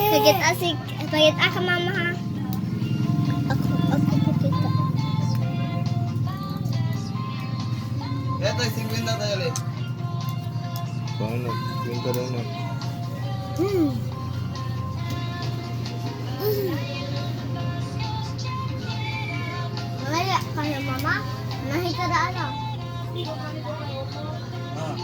Pagit asik, pagit ka mama ha. Ako kita. Ito, 50 tayo ulit. Paano? Kwenta daw na. Mamaya ka na mama. Nahi ka na ano? Ah.